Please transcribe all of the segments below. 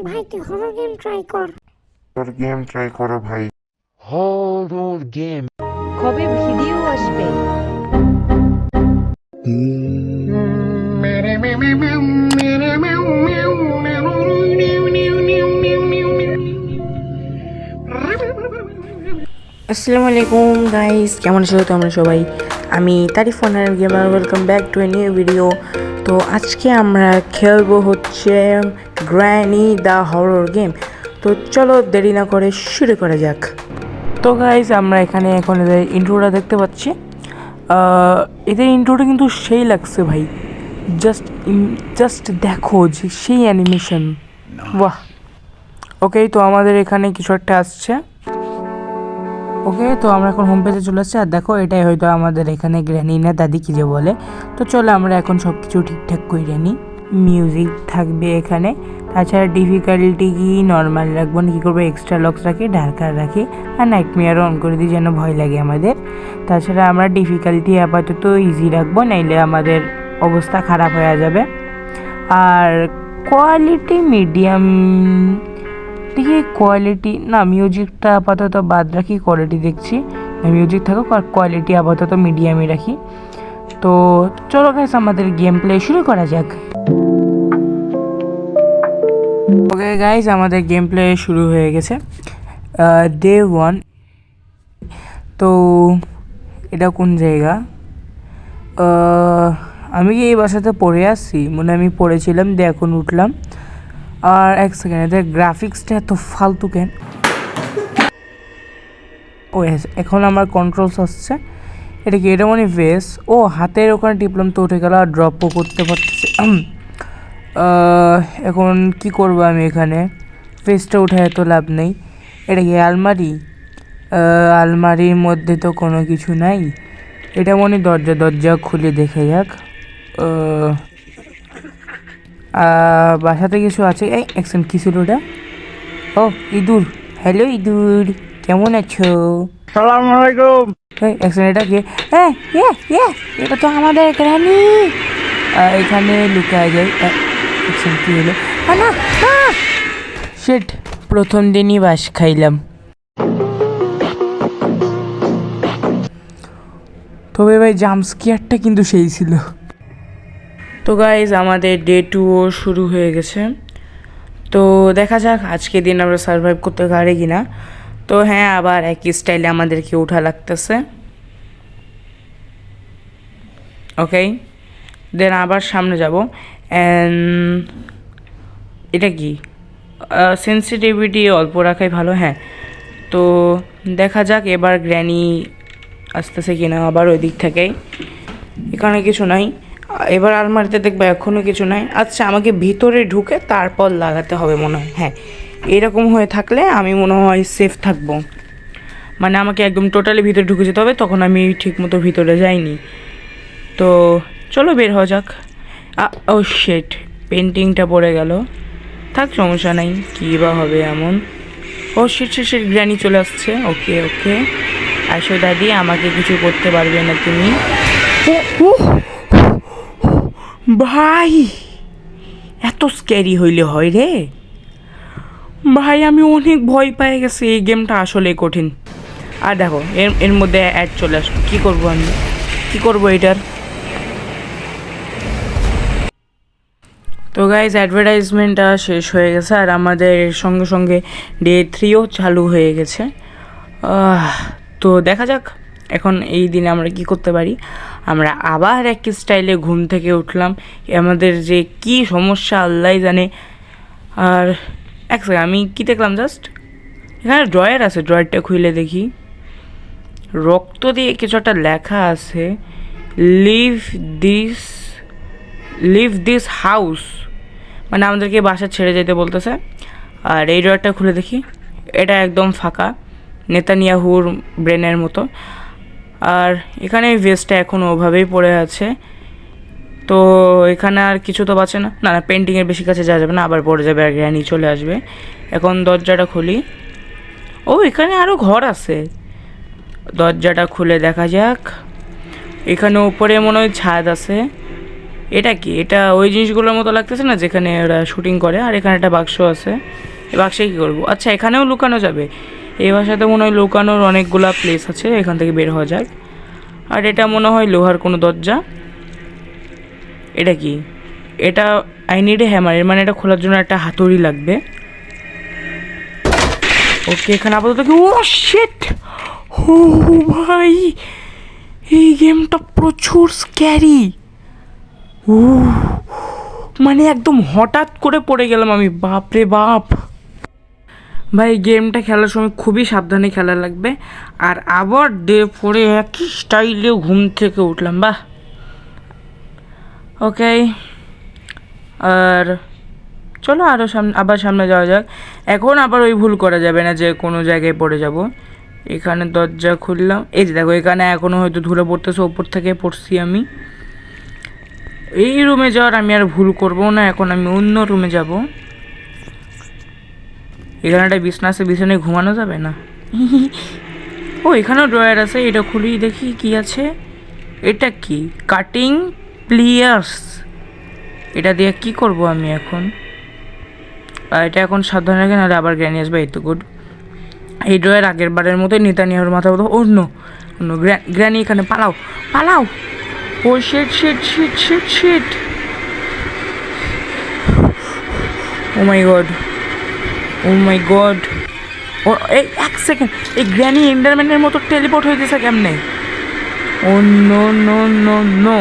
ভাই তুই horror game try কর। তোর গেম ট্রাই করো ভাই। হরর গেম কবে ভিডিও আসবে? আসসালামু আলাইকুম গাইস, কেমন আছো তোমরা সবাই? আমি তারিফ ওয়ানার gamer, welcome back to a new video. তো আজকে আমরা খেলবো হচ্ছে গ্র্যানি দ্য হরর গেম। তো চলো দেরি না করে শুরু করা যাক। তো গাইস আমরা এখানে এখন এদের ইন্ট্রোটা দেখতে পাচ্ছি। এদের ইন্ট্রোটা কিন্তু সেই লাগছে ভাই, জাস্ট দেখো যে সেই অ্যানিমেশন, বাহ। ওকে, তো আমাদের এখানে কিছু একটা আসছে। ওকে, তো আমরা এখন হোম পেজে চলে আসছি। আর দেখো, এটাই হয়তো আমাদের এখানে গ্র্যানি না দাদি কি যে বলে। তো চলো আমরা এখন সব কিছু ঠিকঠাক করে নিই। মিউজিক থাকবে এখানে, তাছাড়া ডিফিকাল্টি কি নর্মাল রাখবো না, কী করবো, এক্সট্রা লক্স রাখি, ডার্কার রাখি, আর নাইট মিয়ারও অন করে দিই যেন ভয় লাগে আমাদের। তাছাড়া আমরা ডিফিকাল্টি আপাতত ইজি রাখবো, নাইলে আমাদের অবস্থা খারাপ হয়ে যাবে। আর কোয়ালিটি মিডিয়াম, দেখি কোয়ালিটি না, মিউজিকটা আপাতত বাদ রাখি, কোয়ালিটি দেখছি মিউজিক থাকুক, আর কোয়ালিটি আপাতত মিডিয়ামই রাখি। তো চলো গাইস আমাদের গেম প্লে শুরু করা যাক। ওকে গাইস, আমাদের গেম প্লে শুরু হয়ে গেছে। ডে 1। তো এটা কোন জায়গা? আমি কি এই বাসাতে পড়ে আসছি? মনে আমি পড়েছিলাম, দিয়ে এখন উঠলাম। আর এক সেকেন্ড, এদের গ্রাফিক্সটা এত ফালতু কেন? ও এখন আমার কন্ট্রোলস আসছে। এটা কি? এটা মানে ফেস। ও হাতের ওখানে টিপলাম তো উঠে গেল, আর ড্রপও করতে পারতেছি। এখন কি করবো আমি এখানে? ফেসটা উঠে এত লাভ নেই। এটা কি আলমারি? আলমারির মধ্যে তো কোনো কিছু নাই। এটা মনে দরজা খুলে দেখে যাক। বাসাতে কিছু আছে। এই একশন কি ছিল ওটা? ও ইঁদুর। হ্যালো ইঁদুর, কেমন আছো? সালাম আলাইকুম। এই একশন, এটা কি? হ্যাঁ, এটা তো আমাদের গ্র্যানি। এখানে লুকায় যায়। একশন কি হলো? না, শিট, প্রথম দিনই বাস খাইলাম। তবে ভাই জাম্পস্কেয়ারটা কিন্তু সেই ছিল। তো গাইজ আমাদের ডে 2ও শুরু হয়ে গেছে। তো দেখা যাক আজকে দিন আমরা সার্ভাইভ করতে পারি কি না। তো হ্যাঁ, আবার একই স্টাইলে আমাদেরকে ওঠা লাগতেছে। ওকে, দেন আবার সামনে যাব। অ্যান্ড এটা কি? সেন্সিটিভিটি অল্প রাখাই ভালো। হ্যাঁ, তো দেখা যাক এবার গ্র্যানি আসতেছে কিনা আবার ওই দিক থেকেই। এখানে কিছু নাই। এবার আলমারিতে দেখবো এখনও কিছু নাই। আচ্ছা, আমাকে ভিতরে ঢুকে তারপর লাগাতে হবে মনে হয়। হ্যাঁ, এরকম হয়ে থাকলে আমি মনে হয় সেফ থাকবো। মানে আমাকে একদম টোটালি ভিতরে ঢুকে যেতে হবে, তখন আমি ঠিকমতো ভিতরে যাইনি। তো চলো বের হওয়া যাক। ও শেট, পেন্টিংটা পড়ে গেল। থাক, সমস্যা নাই, কী বা হবে এমন। ও শেট, গ্র্যানি চলে আসছে। ওকে, আসো দাদি, আমাকে কিছু করতে পারবে না তুমি। ভাই এত স্ক্যারি হইলে হয় রে ভাই, আমি অনেক ভয় পেয়ে গেছি। এই গেমটা আসলে কঠিন। আর দেখো এর মধ্যে অ্যাড চলে আসবে। কী করবো আমি? কী করবো এটার? তো গাইজ অ্যাডভার্টাইজমেন্টটা শেষ হয়ে গেছে, আর আমাদের সঙ্গে সঙ্গে ডে 3ও চালু হয়ে গেছে। তো দেখা যাক এখন এই দিনে আমরা কি করতে পারি। আমরা আবার একই স্টাইলে ঘুম থেকে উঠলাম। আমাদের যে কি সমস্যা আল্লাহ জানে। আর এক সেকেন্ড, আমি কি দেখলাম জাস্ট? এখানে ড্রয়ার আছে, ড্রয়ারটা খুলে দেখি। রক্ত দিয়ে কিছু একটা লেখা আছে, লিভ দিস হাউস, মানে আমাদেরকে বাসা ছেড়ে যেতে বলতেছে। আর এই ড্রয়ারটা খুলে দেখি, এটা একদম ফাঁকা, নেতানিয়াহুর ব্রেনের মতো। আর এখানে ভেস্টটা এখনও ওভাবেই পড়ে আছে। তো এখানে আর কিছু তো বাঁচে না। না, পেন্টিংয়ের বেশি কাছে যাওয়া যাবে না, আবার পড়ে যাবে আর গ্র্যানি চলে আসবে। এখন দরজাটা খুলি। ও এখানে আরও ঘর আছে। দরজাটা খুলে দেখা যাক। এখানে উপরে মনে হয় ছাদ আছে। এটা কি? এটা ওই জিনিসগুলোর মতো লাগতেছে না যেখানে ওরা শুটিং করে। আর এখানে একটা বাক্স আছে, এই বাক্সে কী করবো? আচ্ছা, এখানেও লুকানো যাবে। এই বাসাতে মনে হয় লুকানোর অনেকগুলা প্লেস আছে, এখান থেকে বের হওয়া যাক। আর এটা মনে হয় লোহার কোনো দরজা। এটা কি? এটা আই নিড এ হ্যামার, এর মানে এটা খোলার জন্য একটা হাতুড়ি লাগবে। ওকে, এখানে আপাতত কি? ও শিট! ও ভাই, এই গেমটা প্রচুর স্ক্যারি। ও মানে একদম হঠাৎ করে পড়ে গেলাম আমি, বাপ রে বাপ। ভাই গেমটা খেলার সময় খুবই সাবধানে খেলা লাগবে। আর আবার ডে পরে একই স্টাইলে ঘুম থেকে উঠলাম, বাহ। ওকে, আর চলো আরও আবার সামনে যাওয়া যাক। এখন আবার ওই ভুল করা যাবে না যে কোনো জায়গায় পড়ে যাব। এখানে দরজা খুললাম, এই যে দেখো এখানে এখনও হয়তো ধুলে পড়তেছে, ওপর থেকে পড়ছি আমি। এই রুমে যাওয়ার আমি আর ভুল করব না, এখন আমি অন্য রুমে যাব। এখানে একটা বিছনা আছে, বিছানায় ঘুমানো যাবে না। ও এখানেও ড্রয়ার আছে, এটা খুলি দেখি কি আছে। এটা কি? কাটিং প্লিয়ার্স। এটা দিয়ে কি করব আমি এখন? এটা এখন সাবধানে রাখে, নাহলে আবার গ্র্যানি আসবে। এই তো গুড। এই ড্রয়ার আগের বারের মতোই নেতানিয়াহুর মাথা মতো। অন্য অন্য গ্র্যানি এখানে, পালাও পালাও। Oh shit shit shit shit shit, oh my God, oh my God. ও এই এক সেকেন্ড, এই গ্র্যানি এন্ডারম্যানের মতো টেলিপোর্ট হইতেছে কেমনে? Oh no no no no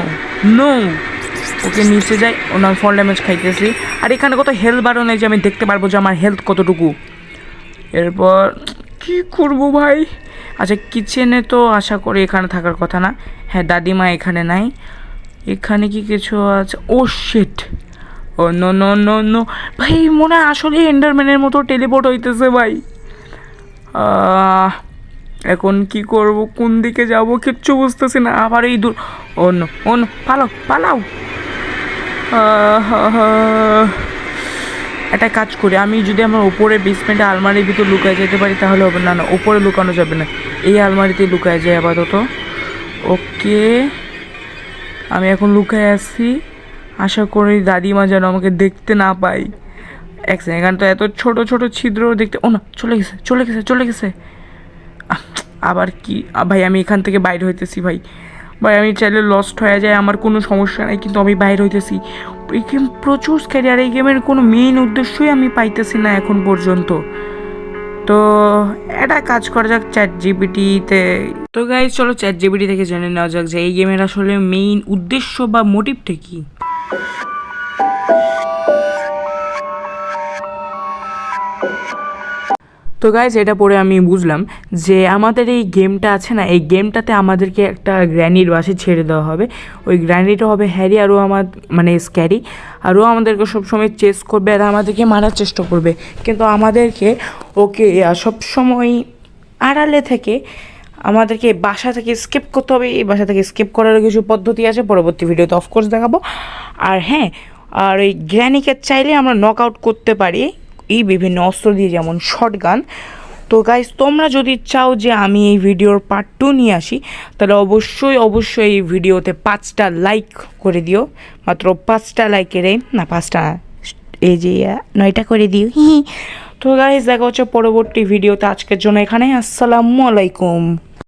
no. Okay নিচে যাই, ওনার ফল ড্যামেজ খাইতেছি। আর এখানে কত হেলথ বারও নেই যে আমি দেখতে পারবো যে আমার হেলথ কতটুকু। এরপর কি করব ভাই? আচ্ছা, কিচেনে তো আশা করি এখানে থাকার কথা না। হ্যাঁ, দাদিমা এখানে নাই। এখানে কি কিছু আছে? ও শিট, ও নো নো নো নো। ভাই মনে হয় আসলে এন্ডারম্যানের মতো টেলিপোর্ট হইতেছে ভাই। এখন কি করব, কোন দিকে যাব কিচ্ছু বুঝতেছি না। আবার এই দূর, অন্য অন্য, পালাও পালাও। একটা কাজ করি, আমি যদি আমার ওপরে বেসমেন্টে আলমারির ভিতর লুকায় যেতে পারি তাহলে হবে। না না, ওপরে লুকানো যাবে না, এই আলমারিতেই লুকায় যায় আপাতত। ওকে, আমি এখন লুকায় আসছি। আশা করি দাদিমা যেন আমাকে দেখতে না পাই। এক সেকেন্ড, এখানে তো এত ছোট ছোট ছিদ্র দেখতে। ও না, চলে গেছে চলে গেছে চলে গেছে। আবার কি ভাই, আমি এখান থেকে বাইরে হইতেছি ভাই। ভাই আমি চাইলে লস্ট হয়ে যায়, আমার কোনো সমস্যা নেই, কিন্তু আমি বাইরে হইতেছি। এই গেম প্রচুর স্ক্যারি, আর এই গেমের কোনো মেইন উদ্দেশ্যই আমি পাইতেছি না এখন পর্যন্ত। তো এটা কাজ করা যাক চ্যাট জিপিটিতে। তো গাইজ চলো চ্যাট জিপিটি থেকে জেনে নেওয়া যাক যে এই গেমের আসলে মেইন উদ্দেশ্য বা মোটিভটা কী। তো গাইজ এটা পড়ে আমি বুঝলাম যে আমাদের এই গেমটা আছে না, এই গেমটাতে আমাদেরকে একটা গ্র্যানির বাসে ছেড়ে দেওয়া হবে। ওই গ্র্যানিটা হবে হ্যারি, আরও আমার মানে স্ক্যারি, আরও আমাদেরকে সবসময় চেস করবে আর আমাদেরকে মারার চেষ্টা করবে। কিন্তু আমাদেরকে ওকে সবসময় আড়ালে থেকে আমাদেরকে বাসা থেকে স্কিপ করতে হবে। এই বাসা থেকে স্কিপ করারও কিছু পদ্ধতি আছে, পরবর্তী ভিডিওতে অফকোর্স দেখাবো। আর হ্যাঁ, আর ওই গ্র্যানিকে চাইলে আমরা নক আউট করতে পারি এই বিভিন্ন অস্ত্র দিয়ে, যেমন শটগান। তো গাইজ তোমরা যদি চাও যে আমি এই ভিডিওর পার্ট 2 নিয়ে আসি, তাহলে অবশ্যই অবশ্যই এই ভিডিওতে 5টা লাইক করে দিও। মাত্র 5টা লাইকের, না 5টা না, এই যে 9টা করে দিও। তো গাইজ দেখা হচ্ছে পরবর্তী ভিডিওতে। আজকের জন্য এখানে, আসসালামু আলাইকুম।